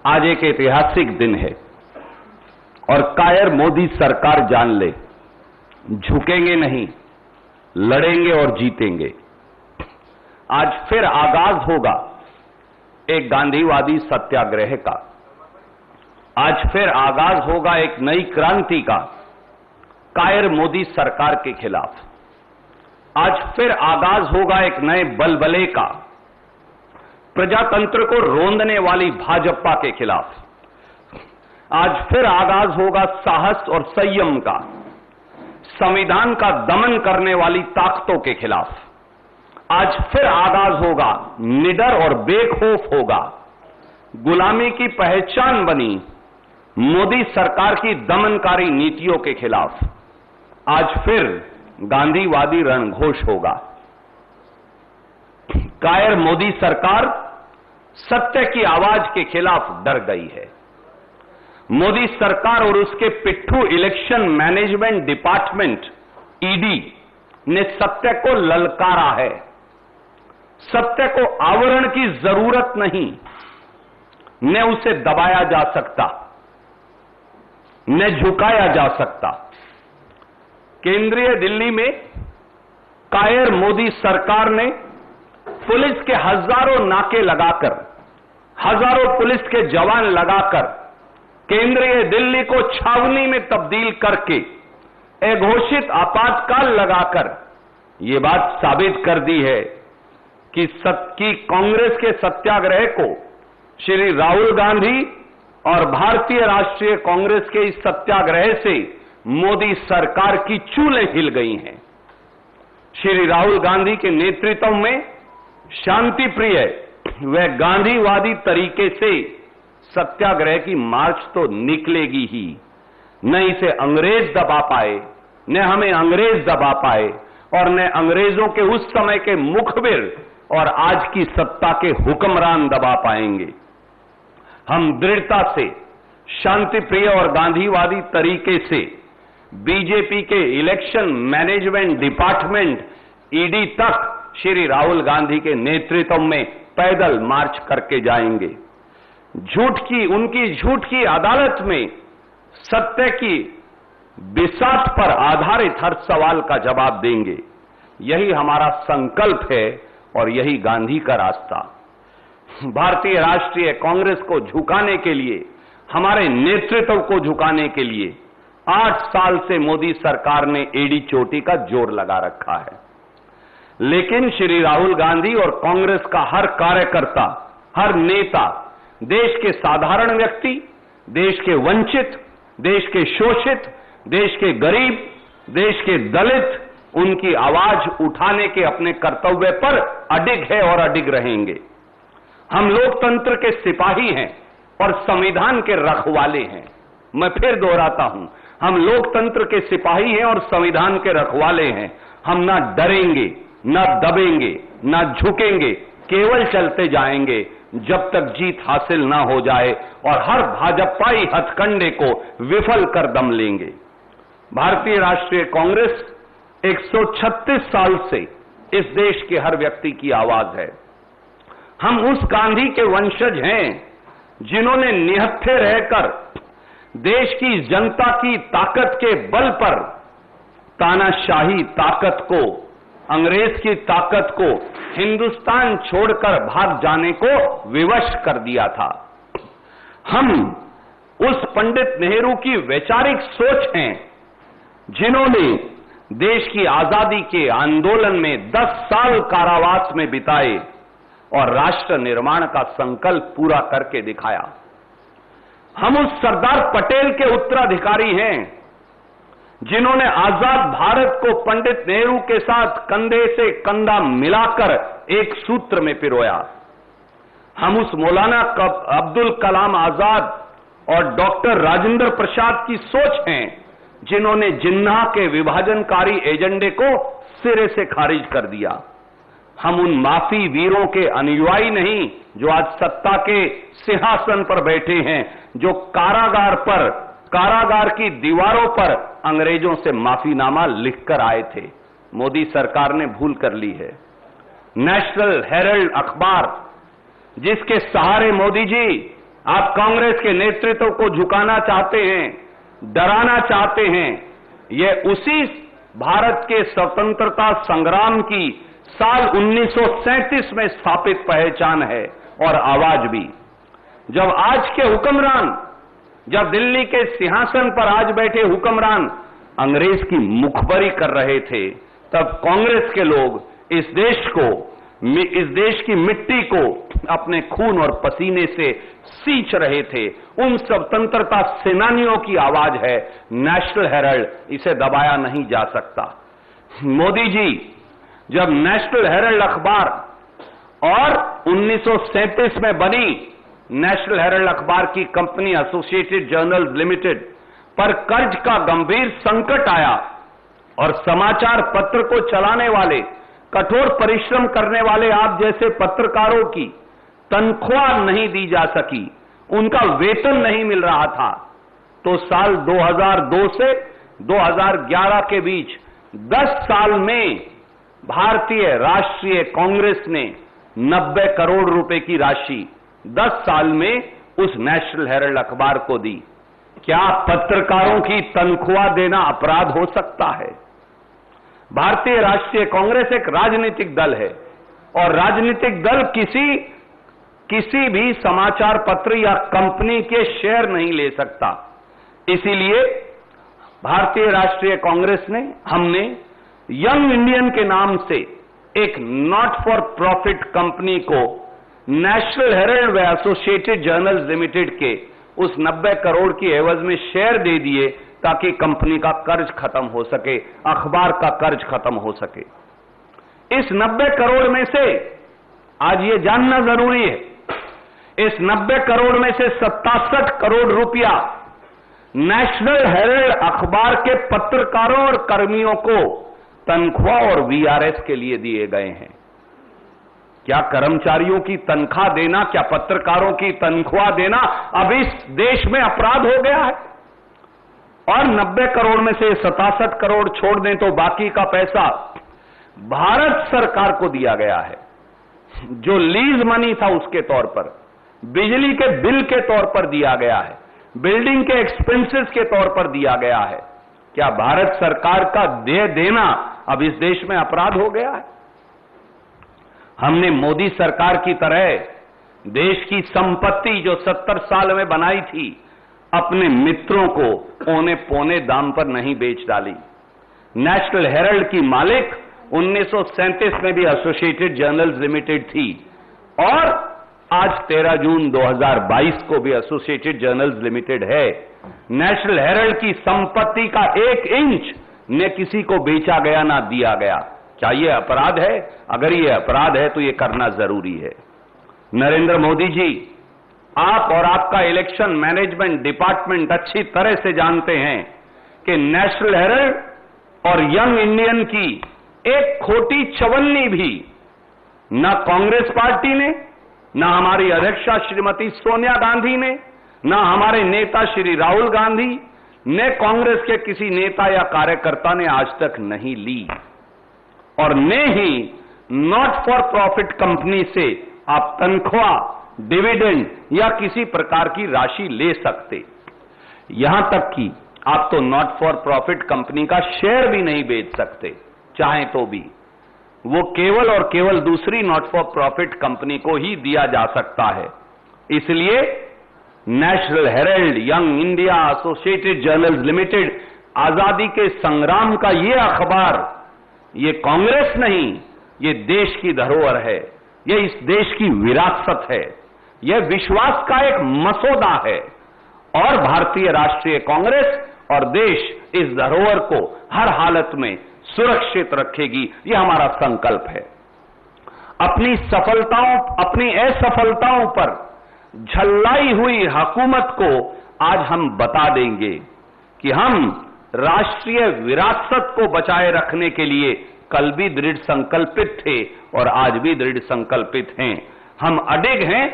आज एक ऐतिहासिक दिन है और कायर मोदी सरकार जान ले, झुकेंगे नहीं, लड़ेंगे और जीतेंगे। आज फिर आगाज होगा एक गांधीवादी सत्याग्रह का। आज फिर आगाज होगा एक नई क्रांति का कायर मोदी सरकार के खिलाफ। आज फिर आगाज होगा एक नए बलबले का प्रजातंत्र को रोंदने वाली भाजपा के खिलाफ। आज फिर आगाज होगा साहस और संयम का संविधान का दमन करने वाली ताकतों के खिलाफ। आज फिर आगाज होगा निडर और बेखौफ होगा गुलामी की पहचान बनी मोदी सरकार की दमनकारी नीतियों के खिलाफ। आज फिर गांधीवादी रणघोष होगा। कायर मोदी सरकार सत्य की आवाज के खिलाफ डर गई है। मोदी सरकार और उसके पिट्ठू इलेक्शन मैनेजमेंट डिपार्टमेंट ईडी ने सत्य को ललकारा है। सत्य को आवरण की जरूरत नहीं, न उसे दबाया जा सकता, न झुकाया जा सकता। केंद्रीय दिल्ली में कायर मोदी सरकार ने पुलिस के हजारों नाके लगाकर, हजारों पुलिस के जवान लगाकर केंद्रीय दिल्ली को छावनी में तब्दील करके अघोषित आपातकाल लगाकर यह बात साबित कर दी है कि कांग्रेस के सत्याग्रह को श्री राहुल गांधी और भारतीय राष्ट्रीय कांग्रेस के इस सत्याग्रह से मोदी सरकार की चूलें हिल गई हैं। श्री राहुल गांधी के नेतृत्व में शांति प्रिय व गांधीवादी तरीके से सत्याग्रह की मार्च तो निकलेगी ही। न इसे अंग्रेज दबा पाए, न हमें अंग्रेज दबा पाए और न अंग्रेजों के उस समय के मुखबिर और आज की सत्ता के हुक्मरान दबा पाएंगे। हम दृढ़ता से शांति प्रिय और गांधीवादी तरीके से बीजेपी के इलेक्शन मैनेजमेंट डिपार्टमेंट ईडी तक श्री राहुल गांधी के नेतृत्व में पैदल मार्च करके जाएंगे। उनकी झूठ की अदालत में सत्य की बिसात पर आधारित हर सवाल का जवाब देंगे। यही हमारा संकल्प है और यही गांधी का रास्ता। भारतीय राष्ट्रीय कांग्रेस को झुकाने के लिए, हमारे नेतृत्व को झुकाने के लिए 8 साल से मोदी सरकार ने एड़ी चोटी का जोर लगा रखा है। लेकिन श्री राहुल गांधी और कांग्रेस का हर कार्यकर्ता, हर नेता देश के साधारण व्यक्ति, देश के वंचित, देश के शोषित, देश के गरीब, देश के दलित, उनकी आवाज उठाने के अपने कर्तव्य पर अडिग है और अडिग रहेंगे। हम लोकतंत्र के सिपाही हैं और संविधान के रखवाले हैं। मैं फिर दोहराता हूं, हम लोकतंत्र के सिपाही हैं और संविधान के रखवाले हैं। हम ना डरेंगे, ना दबेंगे, ना झुकेंगे, केवल चलते जाएंगे जब तक जीत हासिल ना हो जाए और हर भाजपाई हथकंडे को विफल कर दम लेंगे। भारतीय राष्ट्रीय कांग्रेस 136 साल से इस देश के हर व्यक्ति की आवाज है। हम उस गांधी के वंशज हैं जिन्होंने निहत्थे रहकर देश की जनता की ताकत के बल पर तानाशाही ताकत को, अंग्रेज की ताकत को हिंदुस्तान छोड़कर भाग जाने को विवश कर दिया था। हम उस पंडित नेहरू की वैचारिक सोच हैं जिन्होंने देश की आजादी के आंदोलन में 10 साल कारावास में बिताए और राष्ट्र निर्माण का संकल्प पूरा करके दिखाया। हम उस सरदार पटेल के उत्तराधिकारी हैं जिन्होंने आजाद भारत को पंडित नेहरू के साथ कंधे से कंधा मिलाकर एक सूत्र में पिरोया। हम उस मौलाना अब्दुल कलाम आजाद और डॉक्टर राजेंद्र प्रसाद की सोच हैं जिन्होंने जिन्ना के विभाजनकारी एजेंडे को सिरे से खारिज कर दिया। हम उन माफी वीरों के अनुयायी नहीं जो आज सत्ता के सिंहासन पर बैठे हैं, जो कारागार की दीवारों पर अंग्रेजों से माफीनामा लिखकर आए थे। मोदी सरकार ने भूल कर ली है। नेशनल हेराल्ड अखबार जिसके सहारे मोदी जी आप कांग्रेस के नेतृत्व को झुकाना चाहते हैं, डराना चाहते हैं। ये उसी भारत के स्वतंत्रता संग्राम की साल 1937 में स्थापित पहचान है और आवाज भी। जब आज के हुक्मरान, जब दिल्ली के सिंहासन पर आज बैठे हुक्मरान अंग्रेज की मुखबरी कर रहे थे, तब कांग्रेस के लोग इस देश की मिट्टी को अपने खून और पसीने से सींच रहे थे। उन स्वतंत्रता सेनानियों की आवाज है नेशनल हेराल्ड, इसे दबाया नहीं जा सकता। मोदी जी जब नेशनल हेराल्ड अखबार और 1937 में बनी नेशनल हेराल्ड अखबार की कंपनी एसोसिएटेड जर्नल्स लिमिटेड पर कर्ज का गंभीर संकट आया और समाचार पत्र को चलाने वाले, कठोर परिश्रम करने वाले आप जैसे पत्रकारों की तनख्वाह नहीं दी जा सकी, उनका वेतन नहीं मिल रहा था, तो साल 2002 से 2011 के बीच 10 साल में भारतीय राष्ट्रीय कांग्रेस ने 90 करोड़ रुपए की राशि 10 साल में उस नेशनल हेराल्ड अखबार को दी। क्या पत्रकारों की तनख्वाह देना अपराध हो सकता है? भारतीय राष्ट्रीय कांग्रेस एक राजनीतिक दल है और राजनीतिक दल किसी भी समाचार पत्र या कंपनी के शेयर नहीं ले सकता। इसीलिए भारतीय राष्ट्रीय कांग्रेस ने, हमने यंग इंडियन के नाम से एक नॉट फॉर प्रॉफिट कंपनी को नेशनल हेराल्ड व एसोसिएटेड जर्नल्स लिमिटेड के उस 90 करोड़ की एवज में शेयर दे दिए ताकि कंपनी का कर्ज खत्म हो सके, अखबार का कर्ज खत्म हो सके। इस 90 करोड़ में से आज ये जानना जरूरी है, इस 90 करोड़ में से 67 करोड़ रुपया नेशनल हेराल्ड अखबार के पत्रकारों और कर्मियों को तनख्वाह और वीआरएस के लिए दिए गए हैं। क्या कर्मचारियों की तनख्वाह देना, क्या पत्रकारों की तनख्वाह देना अब इस देश में अपराध हो गया है? और 90 करोड़ में से 67 करोड़ छोड़ दें तो बाकी का पैसा भारत सरकार को दिया गया है, जो लीज मनी था उसके तौर पर, बिजली के बिल के तौर पर दिया गया है, बिल्डिंग के एक्सपेंसेस के तौर पर दिया गया है। क्या भारत सरकार का देय देना अब इस देश में अपराध हो गया है? हमने मोदी सरकार की तरह देश की संपत्ति जो 70 साल में बनाई थी अपने मित्रों को पौने पौने दाम पर नहीं बेच डाली। नेशनल हेराल्ड की मालिक 1937 में भी एसोसिएटेड जर्नल्स लिमिटेड थी और आज 13 जून 2022 को भी एसोसिएटेड जर्नल्स लिमिटेड है। नेशनल हेराल्ड की संपत्ति का 1 इंच न किसी को बेचा गया ना दिया गया। क्या यह अपराध है? अगर यह अपराध है तो यह करना जरूरी है। नरेंद्र मोदी जी, आप और आपका इलेक्शन मैनेजमेंट डिपार्टमेंट अच्छी तरह से जानते हैं कि नेशनल हेराल्ड और यंग इंडियन की एक खोटी चवन्नी भी न कांग्रेस पार्टी ने, न हमारी अध्यक्षा श्रीमती सोनिया गांधी ने, न हमारे नेता श्री राहुल गांधी ने, कांग्रेस के किसी नेता या कार्यकर्ता ने आज तक नहीं ली और न ही नॉट फॉर प्रॉफिट कंपनी से आप तनख्वाह, डिविडेंड या किसी प्रकार की राशि ले सकते। यहां तक कि आप तो नॉट फॉर प्रॉफिट कंपनी का शेयर भी नहीं बेच सकते, चाहे तो भी। वो केवल और केवल दूसरी नॉट फॉर प्रॉफिट कंपनी को ही दिया जा सकता है। इसलिए national Herald, young India, associated journals limited, आजादी के संग्राम का ये अखबार, ये कांग्रेस नहीं, ये देश की धरोहर है, ये इस देश की विरासत है, यह विश्वास का एक मसौदा है और भारतीय राष्ट्रीय कांग्रेस और देश इस धरोहर को हर हालत में सुरक्षित रखेगी, यह हमारा संकल्प है। अपनी सफलताओं, अपनी असफलताओं पर झल्लाई हुई हुकूमत को आज हम बता देंगे कि हम राष्ट्रीय विरासत को बचाए रखने के लिए कल भी दृढ़ संकल्पित थे और आज भी दृढ़ संकल्पित हैं। हम अडिग हैं,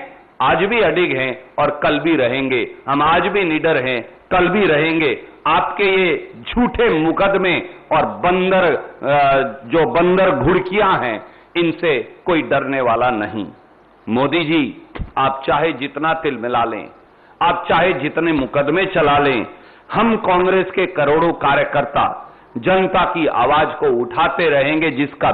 आज भी अडिग हैं और कल भी रहेंगे। हम आज भी निडर हैं, कल भी रहेंगे। आपके ये झूठे मुकदमे और बंदर घुड़कियां हैं, इनसे कोई डरने वाला नहीं। मोदी जी, आप चाहे जितना तिल मिला लें, आप चाहे जितने मुकदमे चला लें, हम कांग्रेस के करोड़ों कार्यकर्ता जनता की आवाज को उठाते रहेंगे, जिसका